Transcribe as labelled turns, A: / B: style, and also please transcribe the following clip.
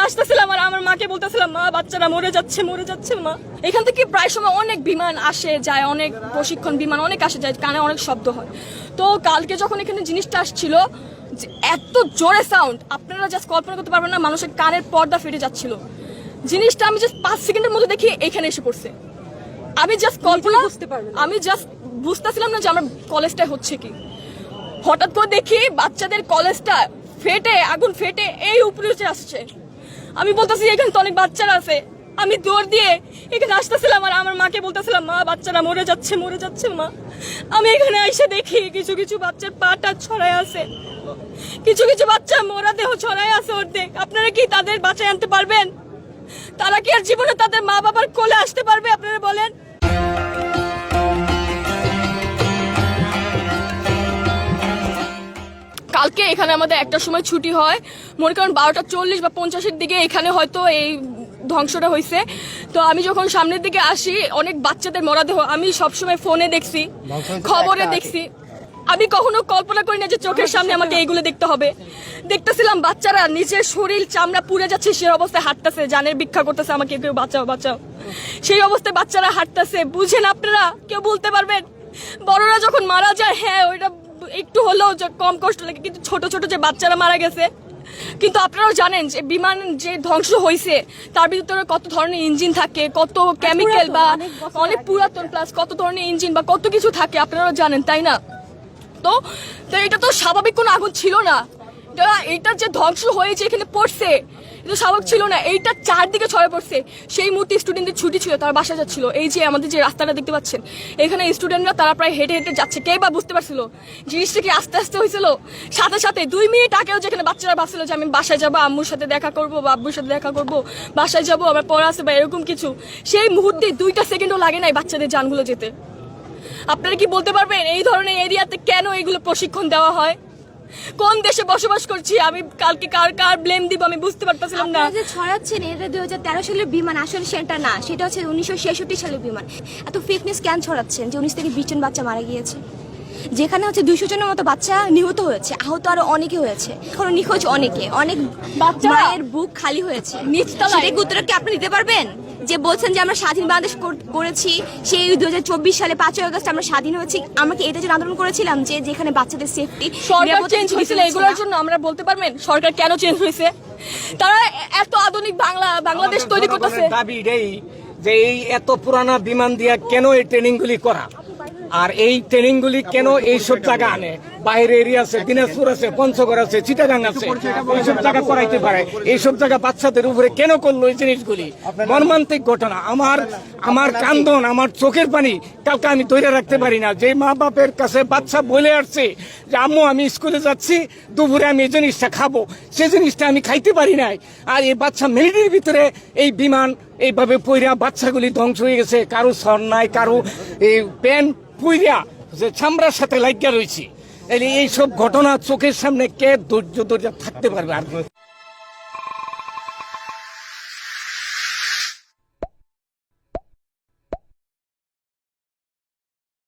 A: আসতেছিলাম আর আমার মাকে বলতেছিলাম, মা বাচ্চারা মরে যাচ্ছে মা। এখান থেকে প্রায় সময় অনেক বিমান আসে যায়, অনেক প্রশিক্ষণ বিমান অনেক আসে যায়, কানে অনেক শব্দ হয়। তো কালকে যখন এখানে জিনিসটা আসছিল, এত জোরে সাউন্ড আপনারা জাস্ট কল্পনা করতে পারবেন না, মানুষের কানের পর্দা ফেটে যাচ্ছিল। জিনিসটা আমি জাস্ট 5 সেকেন্ডের মধ্যে দেখি এখানে এসে পড়ছে। আমি জাস্ট কল্পনা আমি জাস্ট বুঝতেছিলাম না যে আমার কলেজটায় হচ্ছে কি। হঠাৎ করে দেখি বাচ্চাদের কলেজটা ফেটে, আগুন ফেটে এই উপরে উঠে আসছে। আমি বলতেছি এখানে তো অনেক বাচ্চারা আছে। আমি দৌড় দিয়ে এখানে আসতেছিলাম আর আমার মাকে বলতেছিলাম, মা বাচ্চারা মরে যাচ্ছে মা। আমি এখানে এসে দেখি কিছু কিছু বাচ্চার পাটা ছড়ায় আছে, কিছু কিছু বাচ্চা মোরা দেহ ছড়ায় আছে অর্ধেক। আপনারা কি তাদের বাঁচায় আনতে পারবেন? তারা কি আর জীবনে তাদের মা বাবার কোলে আসতে পারবে? আপনারা বলেন। কালকে এখানে আমাদের একটা সময় ছুটি হয়, মনে করেন 12:40 বা 50-এর দিকে এখানে হয়তো এই ধ্বংসটা হয়েছে। তো আমি যখন সামনের দিকে আসি, অনেক বাচ্চাদের মরদেহ আমি সবসময় ফোনে দেখছি, খবরে দেখছি। আমি কখনো কল্পনা করি না যে চোখের সামনে আমাকে এইগুলো দেখতে হবে। দেখতেছিলাম বাচ্চারা নিজের শরীর চামড়া পুড়ে যাচ্ছে, সেই অবস্থায় হাঁটতেছে, জানের ভিক্ষা করতেছে, আমাকে কেউ বাঁচাও। সেই অবস্থায় বাচ্চারা হাঁটতেছে। বুঝেন আপনারা? কেউ বলতে পারবেন? বড়রা যখন মারা যায়, হ্যাঁ ওইটা একটু হলেও কম কষ্ট লাগে, কিন্তু ছোট ছোট যে বাচ্চারা মারা গেছে। কিন্তু আপনারাও জানেন যে বিমান যে ধ্বংস হয়েছে তার ভিতরে কত ধরনের ইঞ্জিন থাকে, কত কেমিক্যাল বা অনেক পুরাতন, প্লাস কত ধরনের ইঞ্জিন বা কত কিছু থাকে, আপনারাও জানেন, তাই না? তো এটা তো স্বাভাবিক কোনো আগুন ছিল না। এটা যে ধ্বংস হয়েছে এখানে পড়ছে, এটা স্বাভাবিক ছিল না। এইটা চারদিকে ছড়ে পড়ছে। সেই মুহূর্তে স্টুডেন্টদের ছুটি ছিল, তারা বাসা যাচ্ছিল। এই যে আমাদের যে রাস্তাটা দেখতে পাচ্ছেন, এখানে স্টুডেন্টরা তারা প্রায় হেঁটে হেঁটে যাচ্ছে। কে বা বুঝতে পারছিল জিনিসটা কি আস্তে আস্তে হয়েছিল? সাথে 2 মিনিট আগেও যেখানে বাচ্চারা ভাবছিল যে আমি বাসায় যাবো, আম্মুর সাথে দেখা করবো বা আব্বুর সাথে দেখা করবো, বাসায় যাবো, আমার পড়া আছে বা এরকম কিছু, সেই মুহূর্তে 2টা সেকেন্ডও লাগে নাই বাচ্চাদের জানগুলো যেতে। আপনারা কি বলতে পারবেন এই ধরনের এরিয়াতে কেন এগুলো প্রশিক্ষণ দেওয়া হয়? কোন দেশে বসবাস করছি? আমি কালকে কার ব্লেম দিব আমি বুঝতে পারতেছিলাম না।
B: যে ছড়াচ্ছেন এটা 2013 সালের বিমান, আসলে সেটা না, সেটা হচ্ছে 1966 সালের বিমান। এত ফেক নিউজ কেন ছড়াচ্ছেন যে 19 থেকে 20 জন বাচ্চা মারা গিয়েছে, যেখানে হচ্ছে 200 জনের মতো বাচ্চা নিহত হয়েছে, আহত আরো অনেকে হয়েছে, এখনো নিখোঁজ অনেকে, অনেক মায়ের বুক খালি হয়েছে। সেটাই উত্তর কি আপনি দিতে পারবেন? যে বলছেন যে আমরা স্বাধীন বাংলাদেশ করেছি, সেই 2024 সালে 5ই আগস্ট আমরা স্বাধীন হয়েছি, আমরা কি এটার জন্য আন্দোলন করেছিলাম যে যেখানে বাচ্চাদের সেফটি?
A: সরকার চেঞ্জ হয়েছিল, এগুলোর জন্য আমরা বলতে পারবেন সরকার কেন চেঞ্জ হয়েছে? তারা এত আধুনিক বাংলাদেশ তৈরি করতেছে।
C: দাবি এই যে এই এত পুরানা বিমান দিয়া কেন এই ট্রেনিং গুলি করা, আর এই ট্রেনিং গুলি কেন এইসব জায়গা আনে? বাইরে এরিয়া আছে, দিনাজপুর আছে, পঞ্চগড় আছে, চিটাগাং আছে, এইসব জায়গা করাইতে পারে। এইসব জায়গা বাচ্চাদের উপরে কেন করলো এই জিনিসগুলি? মর্মান্তিক ঘটনা। আমার কান্দন, আমার চোখের পানি কালকে আমি ধরে রাখতে পারি না। যে মা বাপের কাছে বাচ্চা বলে আসছে যে আম্মু আমি স্কুলে যাচ্ছি, দুপুরে আমি এই জিনিসটা খাবো, সেই জিনিসটা আমি খাইতে পারি নাই। আর এই বাচ্চা মিলিটারির ভিতরে এই বিমান এইভাবে পইরা বাচ্চাগুলি ধ্বংস হয়ে গেছে। কারো সর নাই, কারো এই প্যান পুইরা যে চামড়ার সাথে লাগিয়া রয়েছে। এইসব ঘটনা চোখের সামনে কে ধৈর্য থাকতে পারবে? আর